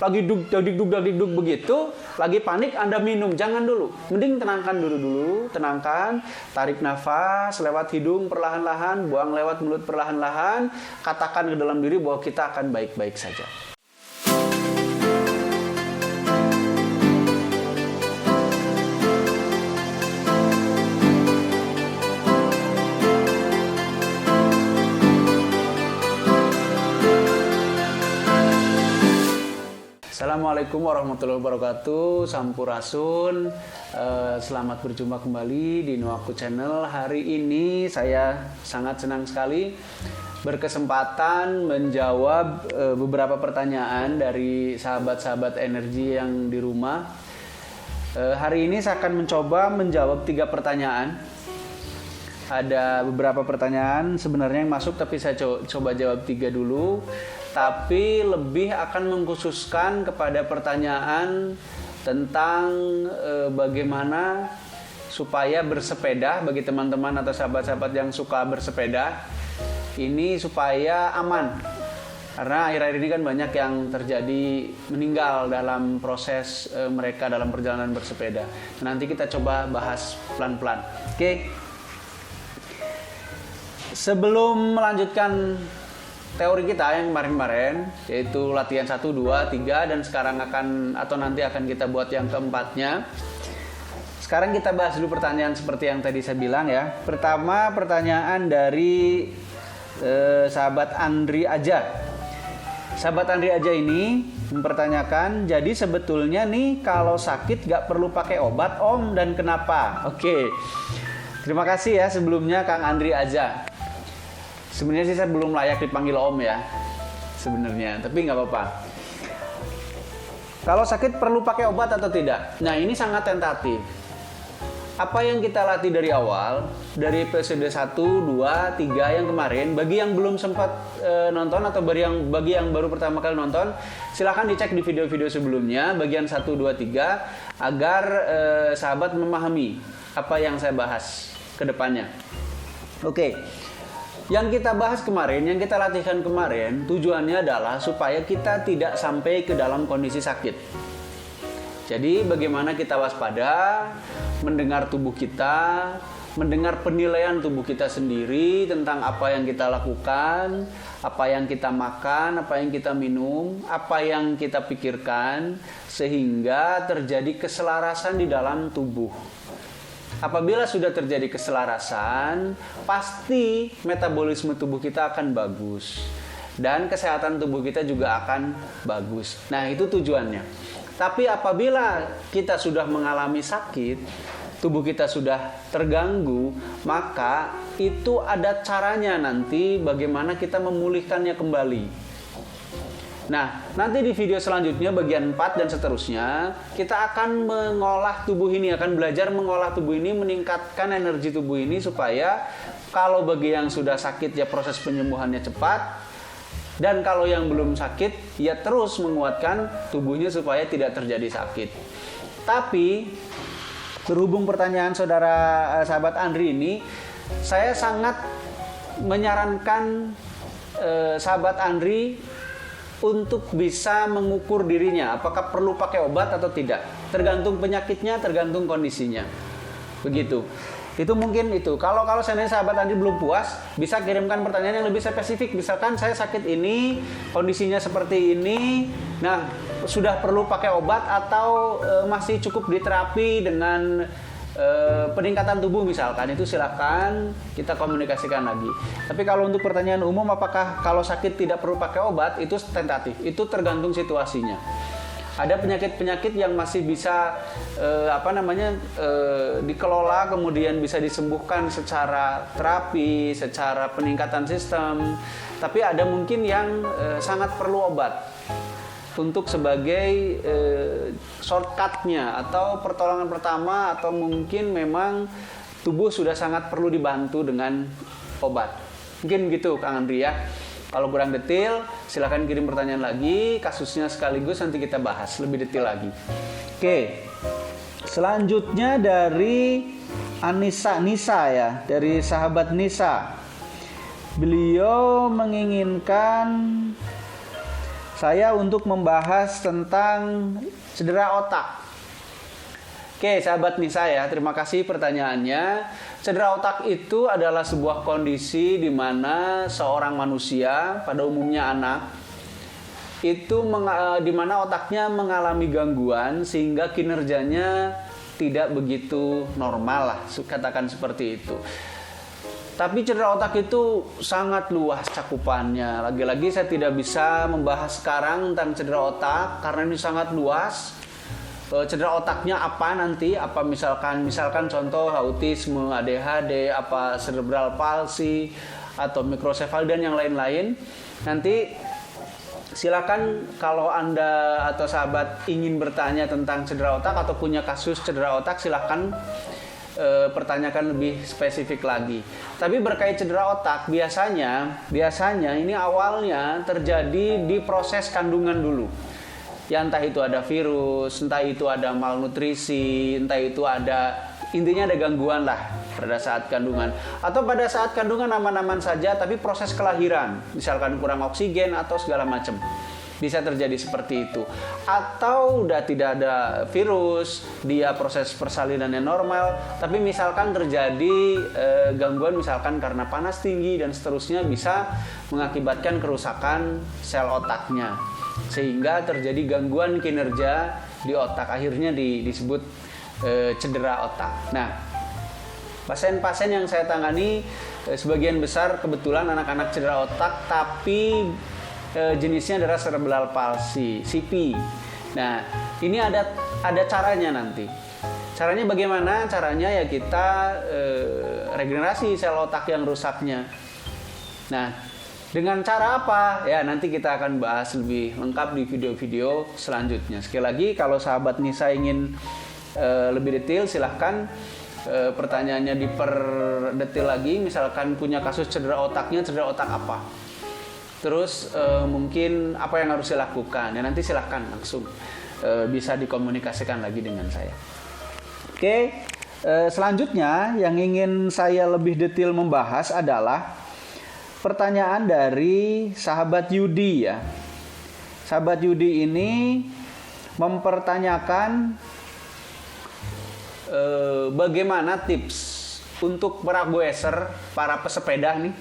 lagi dug begitu, lagi panik Anda minum, jangan dulu. Mending tenangkan dulu, tenangkan, tarik nafas lewat hidung perlahan-lahan, buang lewat mulut perlahan-lahan, katakan ke dalam diri bahwa kita akan baik-baik saja. Assalamualaikum warahmatullahi wabarakatuh. Sampurasun. Selamat berjumpa kembali di Noaku Channel. Hari ini saya sangat senang sekali berkesempatan menjawab beberapa pertanyaan dari sahabat-sahabat energi yang di rumah. Hari ini saya akan mencoba menjawab 3 pertanyaan. Ada beberapa pertanyaan sebenarnya yang masuk, tapi saya coba jawab 3 dulu. Tapi lebih akan mengkhususkan kepada pertanyaan tentang bagaimana supaya bersepeda bagi teman-teman atau sahabat-sahabat yang suka bersepeda ini supaya aman. Karena akhir-akhir ini kan banyak yang terjadi meninggal dalam proses mereka dalam perjalanan bersepeda. Nanti kita coba bahas pelan-pelan. Oke. Sebelum melanjutkan teori kita yang kemarin-kemarin, yaitu latihan 1, 2, 3, dan sekarang nanti akan kita buat yang keempatnya. Sekarang kita bahas dulu pertanyaan seperti yang tadi saya bilang ya. Pertama, pertanyaan dari sahabat Andri Aja. Sahabat Andri Aja ini mempertanyakan, jadi sebetulnya nih kalau sakit gak perlu pakai obat Om, dan kenapa? Oke, terima kasih ya sebelumnya Kang Andri Aja. Sebenarnya sih saya belum layak dipanggil Om ya, sebenarnya, tapi nggak apa-apa. Kalau sakit perlu pakai obat atau tidak? Nah, ini sangat tentatif. Apa yang kita latih dari awal, dari episode 1, 2, 3 yang kemarin, bagi yang belum sempat nonton atau bagi yang baru pertama kali nonton, silahkan dicek di video-video sebelumnya, bagian 1, 2, 3, agar sahabat memahami apa yang saya bahas ke depannya. Oke. Yang kita bahas kemarin, yang kita latihkan kemarin, tujuannya adalah supaya kita tidak sampai ke dalam kondisi sakit. Jadi bagaimana kita waspada, mendengar tubuh kita, mendengar penilaian tubuh kita sendiri tentang apa yang kita lakukan, apa yang kita makan, apa yang kita minum, apa yang kita pikirkan, sehingga terjadi keselarasan di dalam tubuh. Apabila sudah terjadi keselarasan, pasti metabolisme tubuh kita akan bagus dan kesehatan tubuh kita juga akan bagus. Nah, itu tujuannya. Tapi apabila kita sudah mengalami sakit, tubuh kita sudah terganggu, maka itu ada caranya nanti bagaimana kita memulihkannya kembali. Nah, nanti di video selanjutnya bagian 4 dan seterusnya, kita akan mengolah tubuh ini, akan belajar mengolah tubuh ini, meningkatkan energi tubuh ini supaya kalau bagi yang sudah sakit ya proses penyembuhannya cepat, dan kalau yang belum sakit ya terus menguatkan tubuhnya supaya tidak terjadi sakit. Tapi berhubung pertanyaan saudara sahabat Andri ini, saya sangat menyarankan sahabat Andri untuk bisa mengukur dirinya apakah perlu pakai obat atau tidak, tergantung penyakitnya, tergantung kondisinya, begitu. Itu mungkin itu. Kalau seandainya sahabat Andi belum puas, bisa kirimkan pertanyaan yang lebih spesifik. Misalkan saya sakit ini, kondisinya seperti ini, nah sudah perlu pakai obat atau masih cukup diterapi dengan peningkatan tubuh misalkan, itu silakan kita komunikasikan lagi. Tapi kalau untuk pertanyaan umum apakah kalau sakit tidak perlu pakai obat, itu tentatif, itu tergantung situasinya. Ada penyakit-penyakit yang masih bisa dikelola, kemudian bisa disembuhkan secara terapi, secara peningkatan sistem. Tapi ada mungkin yang sangat perlu obat untuk sebagai shortcutnya atau pertolongan pertama, atau mungkin memang tubuh sudah sangat perlu dibantu dengan obat. Mungkin gitu Kang Andri ya. Kalau kurang detail silakan kirim pertanyaan lagi, kasusnya sekaligus nanti kita bahas lebih detail lagi. Oke. Selanjutnya dari Nisa ya, dari sahabat Nisa. Beliau menginginkan saya untuk membahas tentang cedera otak. Oke, sahabat Nisa ya, terima kasih pertanyaannya. Cedera otak itu adalah sebuah kondisi di mana seorang manusia, pada umumnya anak, itu di mana otaknya mengalami gangguan sehingga kinerjanya tidak begitu normal lah, katakan seperti itu. Tapi cedera otak itu sangat luas cakupannya. Lagi-lagi saya tidak bisa membahas sekarang tentang cedera otak karena ini sangat luas. Cedera otaknya apa nanti? Apa misalkan contoh autisme, ADHD, apa cerebral palsy atau mikrosefali dan yang lain-lain. Nanti silakan kalau Anda atau sahabat ingin bertanya tentang cedera otak atau punya kasus cedera otak, silakan pertanyakan lebih spesifik lagi. Tapi berkait cedera otak, biasanya ini awalnya terjadi di proses kandungan dulu. Ya entah itu ada virus, entah itu ada malnutrisi, intinya ada gangguan lah pada saat kandungan. Atau pada saat kandungan aman-aman saja, tapi proses kelahiran, misalkan kurang oksigen atau segala macam. Bisa terjadi seperti itu. Atau udah tidak ada virus, dia proses persalinannya normal, tapi misalkan terjadi gangguan misalkan karena panas tinggi dan seterusnya, bisa mengakibatkan kerusakan sel otaknya. Sehingga terjadi gangguan kinerja di otak, akhirnya disebut cedera otak. Nah, pasien-pasien yang saya tangani sebagian besar kebetulan anak-anak cedera otak, tapi jenisnya adalah cerebral palsy, CP. Nah, ini ada caranya nanti. Caranya bagaimana? Caranya ya kita regenerasi sel otak yang rusaknya. Nah, dengan cara apa? Ya nanti kita akan bahas lebih lengkap di video-video selanjutnya. Sekali lagi, kalau sahabat Nisa ingin lebih detail, silahkan pertanyaannya diperdetil lagi. Misalkan punya kasus cedera otaknya, cedera otak apa? Terus mungkin apa yang harus dilakukan? Ya nanti silahkan langsung bisa dikomunikasikan lagi dengan saya. Oke, selanjutnya yang ingin saya lebih detail membahas adalah pertanyaan dari sahabat Yudi ya. Sahabat Yudi ini mempertanyakan bagaimana tips untuk para goeser, para pesepeda nih,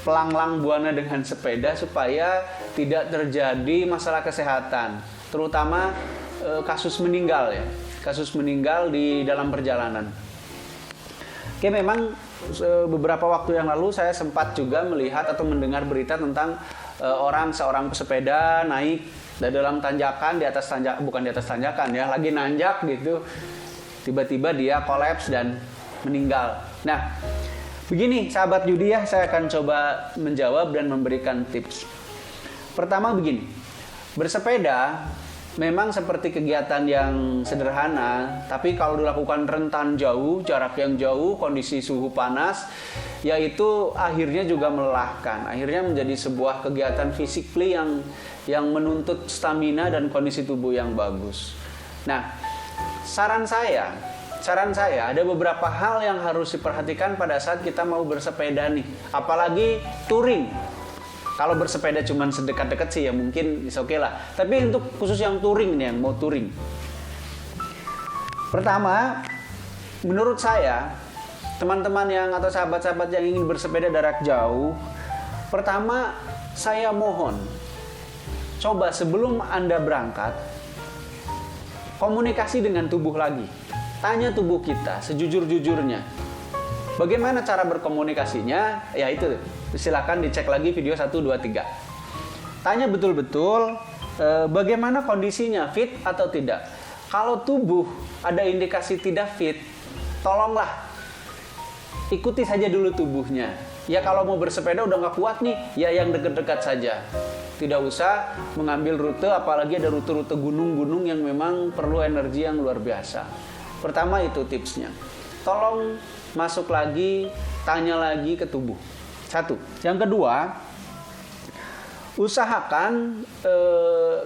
pelanglang buana dengan sepeda supaya tidak terjadi masalah kesehatan, terutama kasus meninggal ya, kasus meninggal di dalam perjalanan. Oke, memang beberapa waktu yang lalu saya sempat juga melihat atau mendengar berita tentang seorang pesepeda naik dalam tanjakan, bukan di atas tanjakan ya, lagi nanjak gitu, tiba-tiba dia kolaps dan meninggal. Nah, begini sahabat Yudi ya, saya akan coba menjawab dan memberikan tips. Pertama begini, bersepeda memang seperti kegiatan yang sederhana, tapi kalau dilakukan rentan jauh, jarak yang jauh, kondisi suhu panas, yaitu akhirnya juga melelahkan. Akhirnya menjadi sebuah kegiatan physically yang menuntut stamina dan kondisi tubuh yang bagus. Nah, saran saya ada beberapa hal yang harus diperhatikan pada saat kita mau bersepeda nih, apalagi touring. Kalau bersepeda cuma sedekat-dekat sih ya mungkin is okay lah. Tapi untuk khusus yang touring nih, yang mau touring. Pertama, menurut saya, teman-teman yang atau sahabat-sahabat yang ingin bersepeda jarak jauh, pertama saya mohon, coba sebelum Anda berangkat, komunikasi dengan tubuh lagi. Tanya tubuh kita sejujur-jujurnya. Bagaimana cara berkomunikasinya? Ya itu, silakan dicek lagi video 1, 2, 3. Tanya betul-betul bagaimana kondisinya, fit atau tidak. Kalau tubuh ada indikasi tidak fit, tolonglah ikuti saja dulu tubuhnya. Ya kalau mau bersepeda udah nggak kuat nih, ya yang dekat-dekat saja. Tidak usah mengambil rute, apalagi ada rute-rute gunung-gunung yang memang perlu energi yang luar biasa. Pertama itu tipsnya. Tolong masuk lagi, tanya lagi ke tubuh. Satu. Yang kedua, usahakan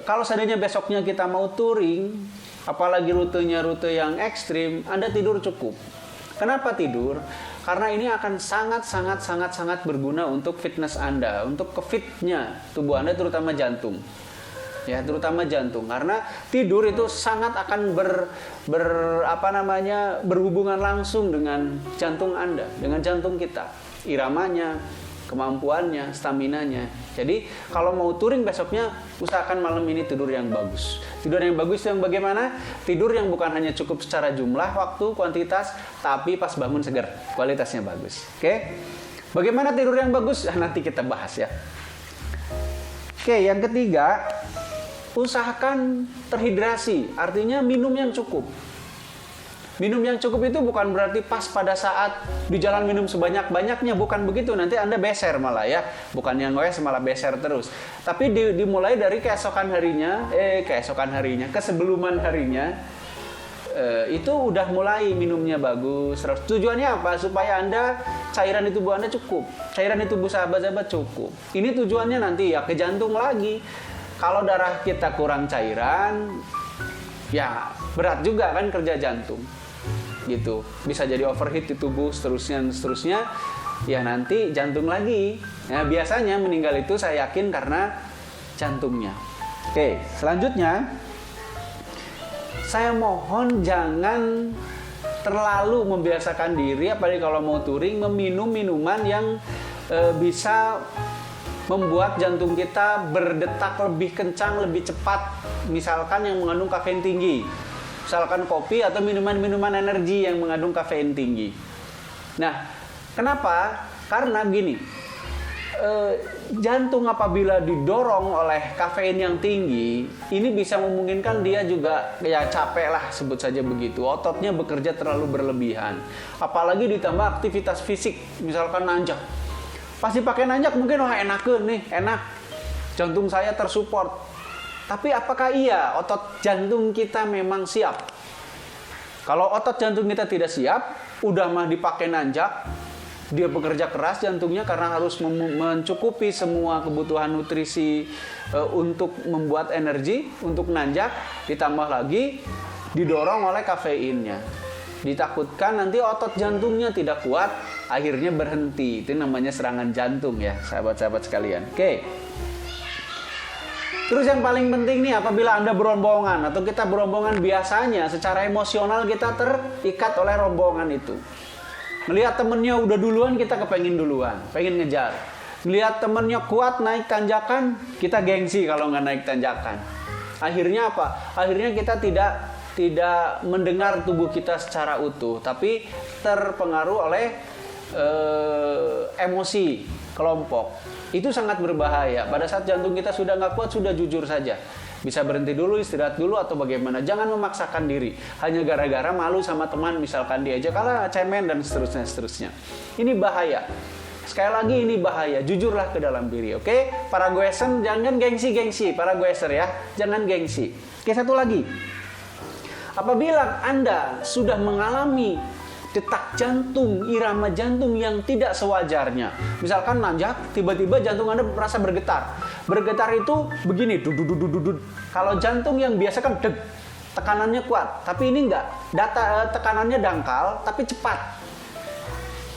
kalau seandainya besoknya kita mau touring, apalagi rutenya rute yang ekstrim, Anda tidur cukup. Kenapa tidur? Karena ini akan sangat berguna untuk fitness Anda, untuk kefitnya tubuh Anda, terutama jantung. ya, terutama jantung, karena tidur itu sangat akan berhubungan langsung dengan jantung Anda, dengan jantung kita, iramanya, kemampuannya, staminanya. Jadi kalau mau touring besoknya, usahakan malam ini tidur yang bagus. Tidur yang bagus yang bagaimana? Tidur yang bukan hanya cukup secara jumlah, waktu, kuantitas, tapi pas bangun segar, kualitasnya bagus. Oke? Bagaimana tidur yang bagus? Nanti kita bahas ya. Oke, yang ketiga, usahakan terhidrasi, artinya minum yang cukup. Minum yang cukup itu bukan berarti pas pada saat di jalan minum sebanyak-banyaknya, bukan begitu. Nanti Anda beser malah ya, bukan yang goes malah beser terus. Tapi dimulai dari kesebeluman harinya, itu udah mulai minumnya bagus. Terus tujuannya apa? Supaya Anda, cairan di tubuh Anda cukup, cairan di tubuh sahabat-sahabat cukup. Ini tujuannya nanti ya ke jantung lagi. Kalau darah kita kurang cairan, ya berat juga kan kerja jantung. Gitu, bisa jadi overheat di tubuh, seterusnya, ya nanti jantung lagi. Nah, biasanya meninggal itu saya yakin karena jantungnya. Oke, selanjutnya saya mohon jangan terlalu membiasakan diri, apalagi kalau mau touring, meminum minuman yang bisa membuat jantung kita berdetak lebih kencang, lebih cepat. Misalkan yang mengandung kafein tinggi. Misalkan kopi atau minuman-minuman energi yang mengandung kafein tinggi. Nah, kenapa? Karena gini, jantung apabila didorong oleh kafein yang tinggi, ini bisa memungkinkan dia juga ya capek lah, sebut saja begitu. Ototnya bekerja terlalu berlebihan. Apalagi ditambah aktivitas fisik, misalkan nanjak. Pasti pakai nanjak mungkin enakeun nih, enak. Jantung saya tersupport. Tapi apakah iya otot jantung kita memang siap? Kalau otot jantung kita tidak siap, udah mah dipakai nanjak, dia bekerja keras jantungnya karena harus mencukupi semua kebutuhan nutrisi untuk membuat energi, untuk nanjak, ditambah lagi didorong oleh kafeinnya. Ditakutkan nanti otot jantungnya tidak kuat, akhirnya berhenti. Itu namanya serangan jantung ya, sahabat-sahabat sekalian. Oke. Terus yang paling penting nih, apabila Anda berombongan atau kita berombongan, biasanya secara emosional kita terikat oleh rombongan itu. Melihat temennya udah duluan, kita kepengin duluan, pengen ngejar. Melihat temennya kuat naik tanjakan, kita gengsi kalau nggak naik tanjakan. Akhirnya apa? Akhirnya kita tidak mendengar tubuh kita secara utuh, tapi terpengaruh oleh emosi kelompok. Itu sangat berbahaya. Pada saat jantung kita sudah nggak kuat, sudah jujur saja. Bisa berhenti dulu, istirahat dulu, atau bagaimana. Jangan memaksakan diri. Hanya gara-gara malu sama teman, misalkan diajak kalah, cemen, dan seterusnya. Ini bahaya. Sekali lagi ini bahaya. Jujurlah ke dalam diri, oke? Para goesen, jangan gengsi-gengsi. Para goeser ya, jangan gengsi. Oke, satu lagi. Apabila Anda sudah mengalami detak jantung, irama jantung yang tidak sewajarnya. Misalkan nanjak, tiba-tiba jantung Anda merasa bergetar. Bergetar itu begini, dudududududud. Kalau jantung yang biasa kan deg, tekanannya kuat. Tapi ini enggak, tekanannya dangkal, tapi cepat.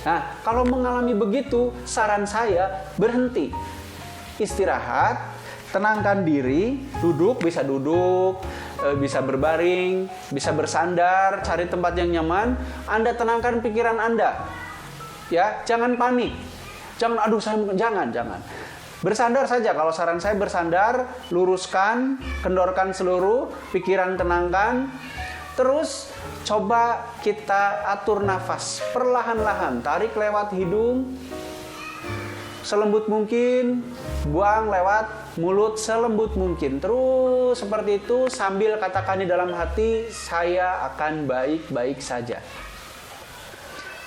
Nah, kalau mengalami begitu, saran saya berhenti. Istirahat, tenangkan diri, bisa duduk, bisa berbaring, bisa bersandar, cari tempat yang nyaman. Anda tenangkan pikiran Anda. Ya, jangan panik. Jangan. Bersandar saja. Kalau saran saya bersandar, luruskan, kendorkan seluruh, pikiran tenangkan. Terus coba kita atur nafas perlahan-lahan. Tarik lewat hidung selembut mungkin, buang lewat mulut selembut mungkin. Terus seperti itu sambil katakan di dalam hati, saya akan baik-baik saja.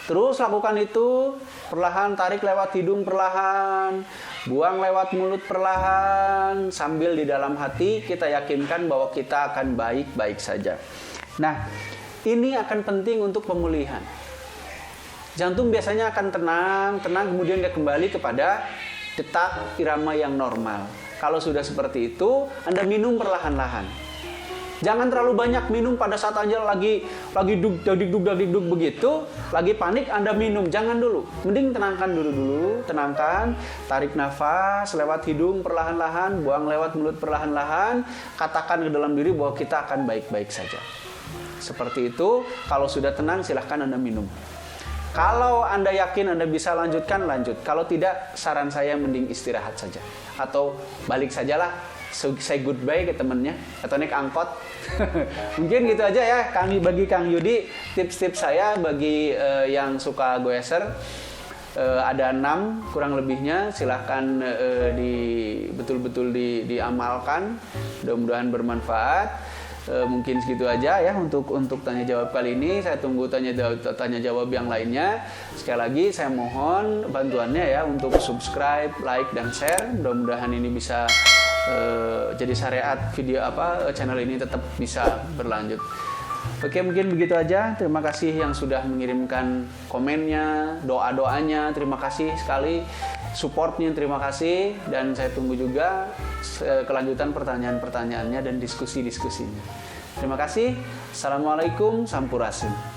Terus lakukan itu perlahan, tarik lewat hidung perlahan, buang lewat mulut perlahan, sambil di dalam hati kita yakinkan bahwa kita akan baik-baik saja. Nah, ini akan penting untuk pemulihan. Jantung biasanya akan tenang, kemudian dia kembali kepada detak irama yang normal. Kalau sudah seperti itu, Anda minum perlahan-lahan. Jangan terlalu banyak minum pada saat Anda lagi dug begitu, lagi panik Anda minum. Jangan dulu. Mending tenangkan dulu, tenangkan, tarik nafas lewat hidung perlahan-lahan, buang lewat mulut perlahan-lahan, katakan ke dalam diri bahwa kita akan baik-baik saja. Seperti itu, kalau sudah tenang silahkan Anda minum. Kalau Anda yakin Anda bisa lanjutkan, lanjut. Kalau tidak, saran saya mending istirahat saja. Atau balik sajalah, say goodbye ke temennya, atau naik angkot. Mungkin gitu aja ya, bagi Kang Yudi, tips-tips saya bagi yang suka goeser. Ada 6 kurang lebihnya, silahkan betul-betul diamalkan. Mudah-mudahan bermanfaat. Mungkin segitu aja ya untuk tanya jawab kali ini. Saya tunggu tanya jawab yang lainnya. Sekali lagi saya mohon bantuannya ya untuk subscribe, like dan share. Mudah-mudahan ini bisa jadi syariat video channel ini tetap bisa berlanjut. Oke, mungkin begitu aja. Terima kasih yang sudah mengirimkan komennya, doa-doanya. Terima kasih sekali. Supportnya terima kasih, dan saya tunggu juga kelanjutan pertanyaan-pertanyaannya dan diskusi-diskusinya. Terima kasih. Assalamualaikum, sampurasun.